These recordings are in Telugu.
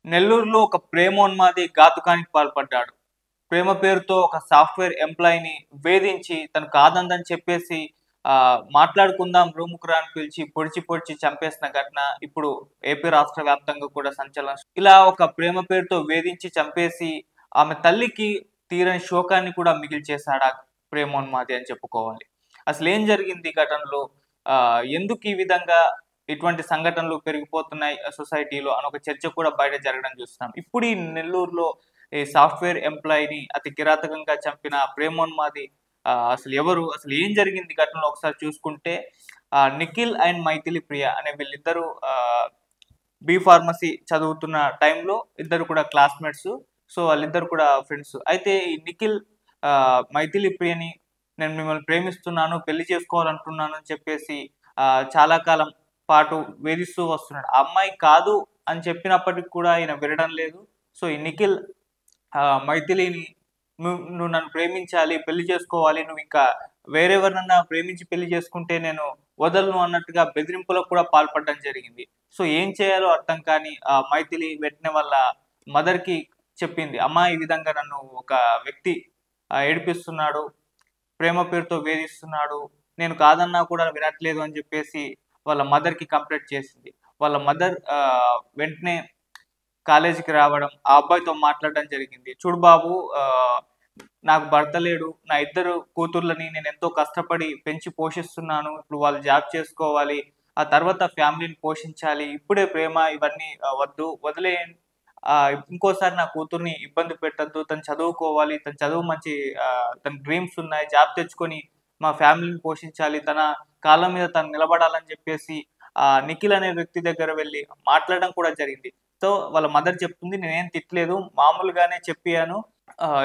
నెల్లూరులో ఒక ప్రేమోన్మాది ఘాతుకానికి పాల్పడ్డాడు. ప్రేమ పేరుతో ఒక సాఫ్ట్‌వేర్ ఎంప్లాయీని వేధించి తను కాదందని చెప్పేసి మాట్లాడుకుందాం రూముకి రా అని పిలిచి పొడిచి పొడిచి చంపేసిన ఘటన ఇప్పుడు ఏపీ రాష్ట్ర వ్యాప్తంగా కూడా సంచలనం. ఇలా ఒక ప్రేమ పేరుతో వేధించి చంపేసి ఆమె తల్లికి తీరని శోకాన్ని కూడా మిగిల్చేశాడు ఆ ప్రేమోన్మాది అని చెప్పుకోవాలి. అసలేం జరిగింది ఈ ఘటనలో? ఎందుకు ఈ విధంగా ఇటువంటి సంఘటనలు పెరిగిపోతున్నాయి సొసైటీలో అని ఒక చర్చ కూడా బయట జరగడం చూస్తున్నాం. ఇప్పుడు ఈ నెల్లూరులో ఈ సాఫ్ట్‌వేర్ ఎంప్లాయీని అతి కిరాతకంగా చంపిన ప్రేమోన్మాది అసలు ఎవరు? అసలు ఏం జరిగింది ఘటనలో ఒకసారి చూసుకుంటే నిఖిల్ అండ్ మైథిలి ప్రియ అనే వీళ్ళిద్దరూ బీ ఫార్మసీ చదువుతున్న టైంలో ఇద్దరు కూడా క్లాస్‌మేట్స్. సో, వాళ్ళిద్దరు కూడా ఫ్రెండ్స్. అయితే ఈ నిఖిల్ మైథిలి ప్రియని నేను మిమ్మల్ని ప్రేమిస్తున్నాను, పెళ్లి చేసుకోవాలంటున్నాను అని చెప్పేసి చాలా కాలం పాటు వేధిస్తూ వస్తున్నాడు. ఆ అమ్మాయి కాదు అని చెప్పినప్పటికి కూడా ఈయన వినడం లేదు. సో, ఈ నిఖిల్ మైథిలిని నువ్వు నన్ను ప్రేమించాలి, పెళ్లి చేసుకోవాలి. నువ్వింకా వేరెవరినన్నా ప్రేమించి పెళ్లి చేసుకుంటే నేను వదలను అన్నట్టుగా బెదిరింపులకు కూడా పాల్పడడం జరిగింది. సో, ఏం చేయాలో అర్థం కాని మైథిలి వెంటనే వాళ్ళ మదర్‌కి చెప్పింది. అమ్మ ఈ విధంగా నన్ను ఒక వ్యక్తి ఏడిపిస్తున్నాడు. ప్రేమ పేరుతో వేధిస్తున్నాడు. నేను కాదన్నా కూడా వినట్లేదు అని చెప్పేసి వాళ్ళ మదర్‌కి కంప్లెయింట్ చేసింది. వాళ్ళ మదర్ వెంటనే కాలేజీకి రావడం, ఆ అబ్బాయితో మాట్లాడడం జరిగింది. చూడు బాబు నాకు భర్త లేడు. నా ఇద్దరు కూతుర్లని నేనెంతో కష్టపడి పెంచి పోషిస్తున్నాను. ఇప్పుడు వాళ్ళు జాబ్ చేసుకోవాలి. ఆ తర్వాత ఫ్యామిలీని పోషించాలి. ఇప్పుడే ప్రేమ ఇవన్నీ వద్దు. వదిలేయండి. ఇంకోసారి నా కూతుర్ని ఇబ్బంది పెట్టొద్దు. తను చదువుకోవాలి. తన చదువు మంచి తన డ్రీమ్స్ ఉన్నాయి. జాబ్ తెచ్చుకొని మా ఫ్యామిలీని పోషించాలి. తన కాళ్ళ మీద తను నిలబడాలని చెప్పేసి నిఖిల్ అనే వ్యక్తి దగ్గర వెళ్లి మాట్లాడడం కూడా జరిగింది. సో, వాళ్ళ మదర్ చెప్తుంది నేనేం తిట్టలేదు. మామూలుగానే చెప్పాను.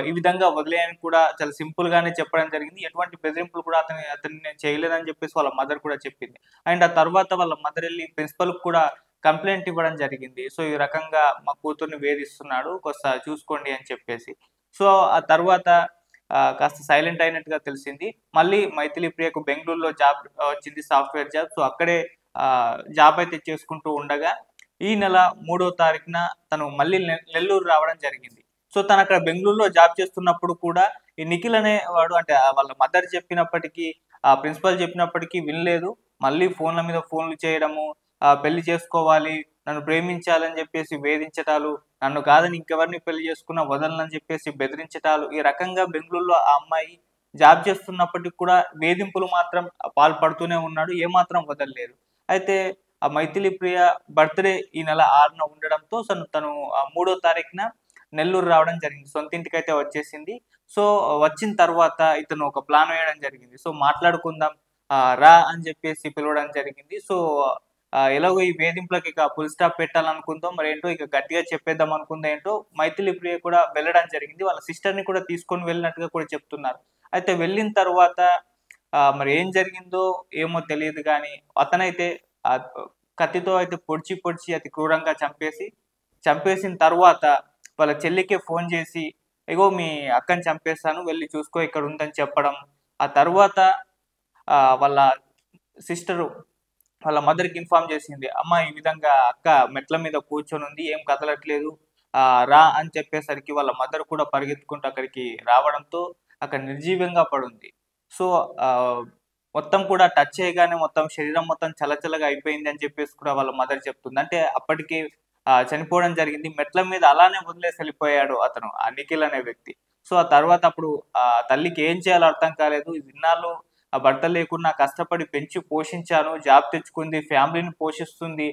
ఈ విధంగా వదిలేయని కూడా చాలా సింపుల్ గానే చెప్పడం జరిగింది. ఎటువంటి బెదిరింపులు కూడా అతన్ని నేను చేయలేదని చెప్పేసి వాళ్ళ మదర్ కూడా చెప్పింది. అండ్ ఆ తర్వాత వాళ్ళ మదర్ ఎళ్లి ప్రిన్సిపల్‌కి కూడా కంప్లెయింట్ ఇవ్వడం జరిగింది. సో, ఈ రకంగా మా కూతుర్ని వేధిస్తున్నాడు. కాస్త చూసుకోండి అని చెప్పేసి. సో, ఆ తర్వాత కాస్త సైలెంట్ అయినట్టుగా తెలిసింది. మళ్ళీ మైథిలి ప్రియకు బెంగుళూరులో జాబ్ వచ్చింది సాఫ్ట్‌వేర్ జాబ్. సో, అక్కడే జాబ్ అయితే చేసుకుంటూ ఉండగా ఈ నెల 3వ తారీఖున తను మళ్ళీ నెల్లూరు రావడం జరిగింది. సో, తనక్కడ బెంగుళూరులో జాబ్ చేస్తున్నప్పుడు కూడా ఈ నిఖిల్ అనేవాడు అంటే వాళ్ళ మదర్ చెప్పినప్పటికీ, ప్రిన్సిపల్ చెప్పినప్పటికీ వినలేదు. మళ్ళీ ఫోన్‌ల మీద ఫోన్‌లు చేయడము, పెళ్లి చేసుకోవాలి, నన్ను ప్రేమించాలని చెప్పేసి వేధించటాలు, నన్ను కాదని ఇంకెవరిని పెళ్లి చేసుకున్నా వదలనని చెప్పేసి బెదిరించటాలు, ఈ రకంగా బెంగుళూరులో ఆ అమ్మాయి జాబ్ చేస్తున్నప్పటికి కూడా వేధింపులు మాత్రం పాల్పడుతూనే ఉన్నాడు. ఏమాత్రం వదలలేదు. అయితే ఆ మైథిలి ప్రియ బర్త్‌డే ఈ నెల 6న ఉండడంతో తను 3వ తారీఖున నెల్లూరు రావడం జరిగింది. సొంత ఇంటికైతే వచ్చేసింది. సో, వచ్చిన తర్వాత ఇతను ఒక ప్లాన్ వేయడం జరిగింది. సో, మాట్లాడుకుందాం రా అని చెప్పేసి పిలవడం జరిగింది. సో, ఎలాగో ఈ వేధింపులకి ఇక ఫుల్ స్టాప్ పెట్టాలనుకుందో మరేంటో ఇక గట్టిగా చెప్పేద్దాం అనుకుందో ఏంటో మైథిలి ప్రియ కూడా వెళ్ళడం జరిగింది. వాళ్ళ సిస్టర్‌ని కూడా తీసుకొని వెళ్ళినట్టుగా కూడా చెప్తున్నారు. అయితే వెళ్ళిన తర్వాత మరి ఏం జరిగిందో ఏమో తెలీదు గానీ అతనైతే ఆహ్, కత్తితో అయితే పొడిచి పొడిచి అతి క్రూరంగా చంపేసిన తర్వాత వాళ్ళ చెల్లికే ఫోను జేసి, "ఇగో మీ అక్కని చంపేసాను. వెళ్లి చూసుకో ఇక్కడుందని" చెప్పడం. ఆ తర్వాత వాళ్ళ సిస్టరు వాళ్ళ మదర్‌కి ఇన్ఫార్మ్ చేసింది. "అమ్మ ఈ విధంగా అక్క మెట్ల మీద కూర్చొనుంది. ఏం కదలట్లేదు. రా" అని చెప్పేసరికి వాళ్ళ మదర్ కూడా పరిగెత్తుకుంటూ అక్కడికి రావడంతో అక్కడ నిర్జీవంగా పడుంది. సో, ఆహ్, మొత్తం కూడా టచ్ చేయగానే మొత్తం శరీరం మొత్తం చల్లచల్లగా అయిపోయింది అని చెప్పేసి కూడా వాళ్ళ మదర్ చెప్తుంది. అంటే అప్పటికి చనిపోవడం జరిగింది. మెట్ల మీద అలానే వదిలేసి ఎళ్ళిపోయాడు అతను. ఆ నిఖిల్ అనే వ్యక్తి. సో, ఆ తర్వాత అప్పుడు తల్లికి ఏం చేయాలో అర్థం కాలేదు. ఇన్నాళ్ళు భర్త లేకున్నా కష్టపడి పెంచి పోషించాను. జాబ్ తెచ్చుకుంది. ఫ్యామిలీని పోషిస్తుంది.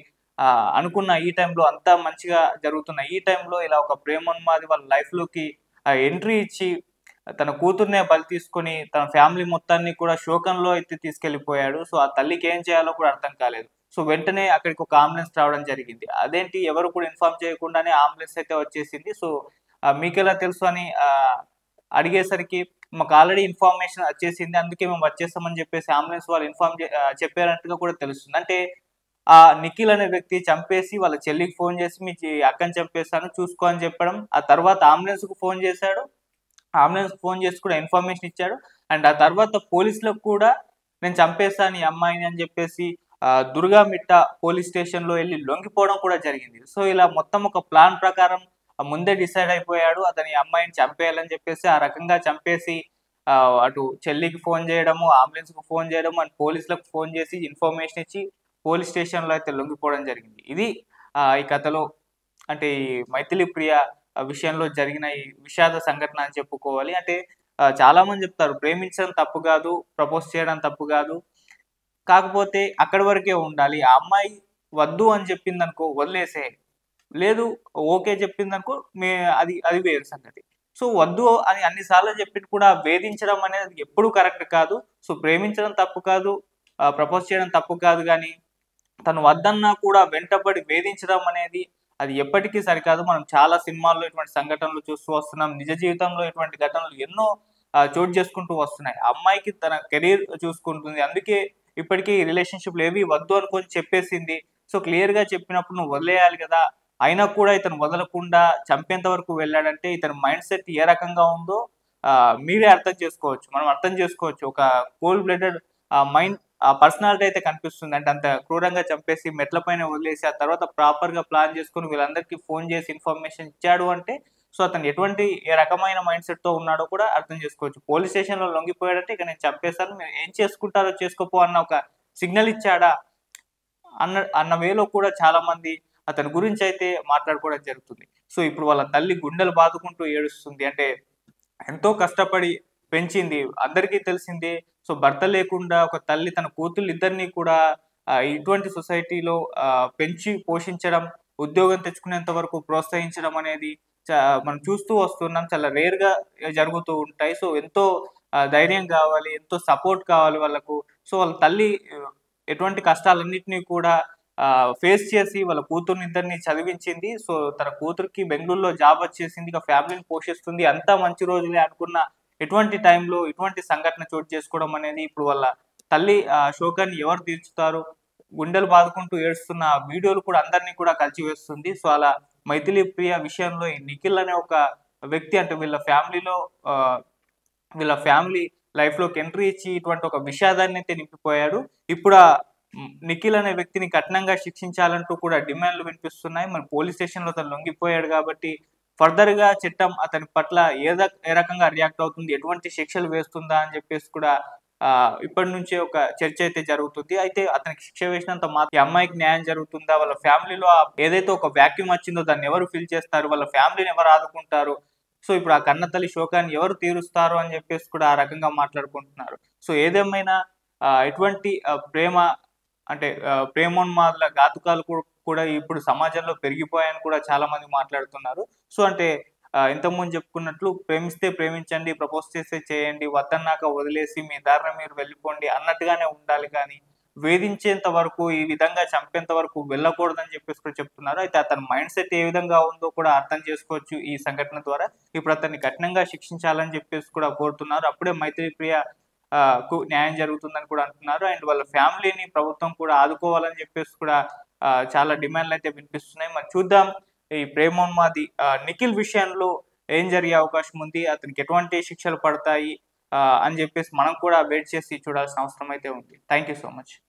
అనుకున్న ఈ టైంలో అంతా మంచిగా జరుగుతున్న ఈ టైంలో ఇలా ఒక ప్రేమోన్మాది వాళ్ళ లైఫ్‌లోకి ఎంట్రీ ఇచ్చి తన కూతుర్నే బలి తీసుకొని తన ఫ్యామిలీ మొత్తాన్ని కూడా శోకంలో అయితే తీసుకెళ్ళిపోయాడు. సో, ఆ తల్లికి ఏం చేయాలో కూడా అర్థం కాలేదు. సో, వెంటనే అక్కడికి ఒక అంబులెన్స్ రావడం జరిగింది. అదేంటి ఎవరు కూడా ఇన్ఫార్మ్ చేయకుండానే అంబులెన్స్ అయితే వచ్చేసింది. సో, మీకెలా తెలుసు అని అడిగేసరికి మాకు ఆల్రెడీ ఇన్ఫర్మేషన్ వచ్చేసింది. అందుకే మేము వచ్చేసామని చెప్పేసి అంబులెన్స్ వాళ్ళు చెప్పారన్నట్టుగా కూడా తెలుస్తుంది. అంటే నిఖిల్ అనే వ్యక్తి చంపేసి వాళ్ళ చెల్లికి ఫోను చేసి మీ అక్కని చంపేసాను చూసుకో అని చెప్పడం. ఆ తర్వాత అంబులెన్స్‌కి ఫోను చేసాడు. అంబులెన్స్‌కి ఫోను చేసి కూడా ఇన్ఫర్మేషన్ ఇచ్చాడు. అండ్ ఆ తర్వాత పోలీసులకు కూడా నేను చంపేసాను ఈ అమ్మాయిని అని చెప్పేసి దుర్గామిట్ట పోలీస్ స్టేషన్‌లో ఎళ్లి లొంగిపోవడం కూడా జరిగింది. సో, ఇలా మొత్తం ఒక ప్లాన్ ప్రకారం ముందే డిసైడ్ అయిపోయాడు. అతని అమ్మాయిని చంపేయాలని చెప్పేసి ఆ రకంగా చంపేసి అటు చెల్లికి ఫోన్ చేయడము, అంబులెన్స్‌కి ఫోన్ చేయడం అండ్ పోలీసులకు ఫోన్ చేసి ఇన్ఫర్మేషన్ ఇచ్చి పోలీస్ స్టేషన్‌లో అయితే లొంగిపోవడం జరిగింది. ఇది ఈ కథలో అంటే ఈ మైథిలి ప్రియ విషయంలో జరిగిన ఈ విషాద సంఘటన అని చెప్పుకోవాలి. అంటే చాలామంది చెప్తారు ప్రేమించడం తప్పు కాదు, ప్రపోజ్ చేయడం తప్పు కాదు. కాకపోతే అక్కడి వరకే ఉండాలి. ఆ అమ్మాయి వద్దు అని చెప్పిందనుకో వదిలేసేయి. లేదు ఓకే చెప్పిందనుకో అది అది వేరు సంగతి. సో, వద్దు అని అన్ని సార్లు చెప్పి కూడా వేధించడం అనేది ఎప్పుడూ కరెక్ట్ కాదు. సో, ప్రేమించడం తప్పు కాదు. ప్రపోజ్ చేయడం తప్పు కాదు గానీ, తను వద్దన్నా కూడా వెంటపడి వేధించడం అనేది అది ఎప్పటికీ సరికాదు. మనం చాలా సినిమాల్లో ఇటువంటి సంఘటనలు చూస్తూ వస్తున్నాం. నిజ జీవితంలో ఇటువంటి ఘటనలు ఎన్నో చోటు చేసుకుంటూ వస్తున్నాయి. ఆ అమ్మాయికి తన కెరీర్ చూసుకుంటుంది. అందుకే ఇప్పటికి రిలేషన్‌షిప్‌లు ఏవి వద్దు అనుకోని చెప్పేసింది. సో, క్లియర్‌గా చెప్పినప్పుడు నువ్వు వదిలేయాలి గదా! అయినా కూడా ఇతను వదలకుండా చంపేంత వరకు వెళ్ళాడంటే ఇతని మైండ్ సెట్ ఏ రకంగా ఉందో మీరే అర్థం చేసుకోవచ్చు. మనం అర్థం చేసుకోవచ్చు. ఒక కోల్డ్ బ్లడెడ్ మైండ్ పర్సనాలిటీ అయితే కనిపిస్తుంది. అంటే అంత క్రూరంగా చంపేసి మెట్ల పైన వదిలేసి, ఆ తర్వాత ప్రాపర్‌గా ప్లాన్ చేసుకొని వీళ్ళందరికీ ఫోన్ చేసి ఇన్ఫర్మేషన్ ఇచ్చాడు అంటే, సో, అతను ఏ రకమైన మైండ్ సెట్‌తో ఉన్నాడో కూడా అర్థం చేసుకోవచ్చు. పోలీస్ స్టేషన్‌లో లొంగిపోయాడంటే ఇక నేను చంపేసాను. మీరు ఏం చేసుకుంటారో చేసుకోపో అన్న ఒక సిగ్నల్ ఇచ్చాడా? అన్న వేలో కూడా చాలామంది అతని గురించయితే మాట్లాడుకోవడం జరుగుతుంది. సో, ఇప్పుడు వాళ్ళ తల్లి గుండెలు బాదుకుంటూ ఏడుస్తుంది. అంటే ఎంతో కష్టపడి పెంచింది. అందరికీ తెలిసిందే. సో, భర్త లేకుండా ఒక తల్లి తన కూతుళ్ళిద్దరిని కూడా ఇటువంటి సొసైటీలో పెంచి పోషించడం, ఉద్యోగం తెచ్చుకునేంత వరకు ప్రోత్సహించడం అనేది మనం చూస్తూ వస్తున్నాం. చాలా రేర్‌గా జరుగుతూ ఉంటాయి. సో, ఎంతో ధైర్యం కావాలి, ఎంతో సపోర్ట్ కావాలి వాళ్ళకు. సో, వాళ్ళ తల్లి ఎటువంటి కష్టాలన్నిటిని కూడా ఫేస్ చేసి వాళ్ళ కూతుర్నిద్దరిని చదివించింది. సో, తన కూతురికి బెంగుళూరులో జాబ్ వచ్చేసింది. ఇక ఫ్యామిలీని పోషిస్తుంది. అంతా మంచి రోజులే అనుకున్న ఇటువంటి టైంలో ఇటువంటి సంఘటన చోటు చేసుకోవడం అనేది ఇప్పుడు వాళ్ళ తల్లి శోకాన్ని ఎవరు తీర్చుతారు? గుండెలు బాదుకుంటూ ఏడుస్తున్న వీడియోలు కూడా అందరిని కూడా కలిచివేస్తుంది. సో, అలా మైథిలి ప్రియ విషయంలో ఈ నిఖిల్ అనే ఒక వ్యక్తి అంటే ఆహ్, వీళ్ళ ఫ్యామిలీ లైఫ్‌లోకి ఎంట్రీ ఇచ్చి ఇటువంటి ఒక విషాదాన్నయితే నింపిపోయాడు. ఇప్పుడు నిఖిల్ అనే వ్యక్తిని కఠినంగా శిక్షించాలంటూ కూడా డిమాండ్‌లు వినిపిస్తున్నాయి. మరి పోలీస్ స్టేషన్‌లో అతను లొంగిపోయాడు కాబట్టి ఫర్దర్‌గా చట్టం అతని పట్ల ఏ రకంగా రియాక్ట్ అవుతుంది? ఎటువంటి శిక్షలు వేస్తుందా? అని చెప్పేసి కూడా ఇప్పటి నుంచే ఒక చర్చ అయితే జరుగుతుంది. అయితే అతనికి శిక్ష వేసినంత ఈ అమ్మాయికి న్యాయం జరుగుతుందా? వాళ్ళ ఫ్యామిలీలో ఏదైతే ఒక వాక్యూమ్ వచ్చిందో దాన్ని ఎవరు ఫిల్ చేస్తారు? వాళ్ళ ఫ్యామిలీని ఎవరు ఆదుకుంటారు? సో, ఇప్పుడు ఆ కన్నతల్లి శోకాన్ని ఎవరు తీరుస్తారు? అని చెప్పేసి కూడా ఆ రకంగా మాట్లాడుకుంటున్నారు. సో, ఏదేమైనా ఎటువంటి ప్రేమ అంటే ప్రేమోన్మాదుల ఘాతుకాలు కూడా ఇప్పుడు సమాజంలో పెరిగిపోయాయని కూడా చాలా మంది మాట్లాడుతున్నారు. సో, అంటే ఇంతకుముందు చెప్పుకున్నట్లు ప్రేమిస్తే ప్రేమించండి, ప్రపోజ్ చేస్తే చేయండి, వద్దన్నాక వదిలేసి మీ దారిన మీరు వెళ్ళిపోండి అన్నట్టుగానే ఉండాలి కానీ, వేధించేంత వరకు, ఈ విధంగా చంపేంత వరకు వెళ్ళకూడదని చెప్పేసి కూడా చెప్తున్నారు. అయితే అతని మైండ్ సెట్ ఏ విధంగా ఉందో కూడా అర్థం చేసుకోవచ్చు ఈ సంఘటన ద్వారా. ఇప్పుడు అతన్ని కఠినంగా శిక్షించాలని చెప్పేసి కూడా కోరుతున్నారు. అప్పుడే మైత్రి ప్రియ కు న్యాయం జరుగుతుందని కూడా అంటున్నారు. అండ్ వాళ్ళ ఫ్యామిలీని ప్రభుత్వం కూడా ఆదుకోవాలని చెప్పేసి కూడా చాలా డిమాండ్‌లయితే వినిపిస్తున్నాయి. మరి చూద్దాం ఈ ప్రేమోన్మాది నిఖిల్ విషయంలో ఏం జరిగే అవకాశం ఉంది? అతనికి ఎటువంటి శిక్షలు పడతాయి? అని చెప్పేసి మనం కూడా వెయిట్ చేసి చూడాల్సిన అవసరం అయితే ఉంది. Thank you so much.